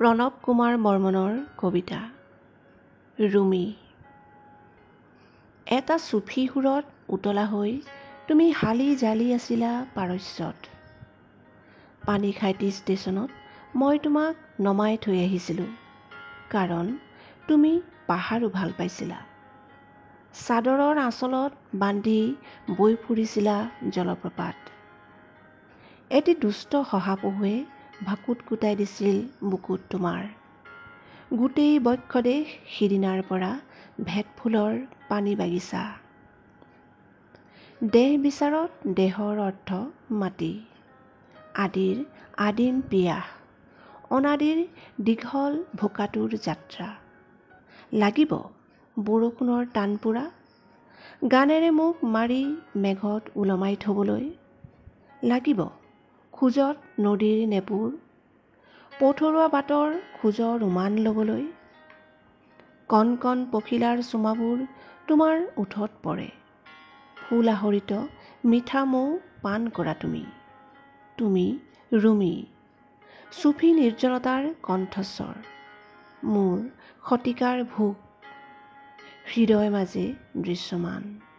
প্ৰণৱ কুমাৰ বৰ্মনৰ কবিতা ৰুমি। এটা চুফী সুৰত উতলা হৈ তুমি হালি জালি আছিলা পাৰস্যত। পানীখাইটি ষ্টেচনত মই তোমাক নমাই থৈ আহিছিলোঁ, কাৰণ তুমি পাহাৰো ভাল পাইছিলা। চাদৰৰ আঁচলত বান্ধি বৈ ফুৰিছিলা জলপ্ৰপাত। এটি দুষ্ট শহাপহুৱে ভাকুত কুটাই দিছিল বুকুত তোমাৰ। গোটেই বক্ষদেশ সিদিনাৰ পৰা ভেটফুলৰ পানী বাগিচা। দেহ বিচাৰত দেহৰ অৰ্থ মাটি। আদিৰ আদিম পিয়াহ, অনাদিৰ দীঘল ভোকাতুৰ যাত্ৰা। লাগিব বৰষুণৰ টানপোৰা, গানেৰে মোক মাৰি মেঘত ওলমাই থবলৈ। লাগিব খোজত নদীৰ নেপুৰ, পথৰুৱা বাটৰ খোজৰ উমান ল'বলৈ। কণ কণ পখিলাৰ চুমাবোৰ তোমাৰ ওঠত পৰে। ফুল আহৰিত মিঠা মৌ পান কৰা তুমি। তুমি ৰুমি, চুফী নিৰ্জনতাৰ কণ্ঠস্বৰ। মোৰ শতিকাৰ ভোগ, হৃদয় মাজে দৃশ্যমান।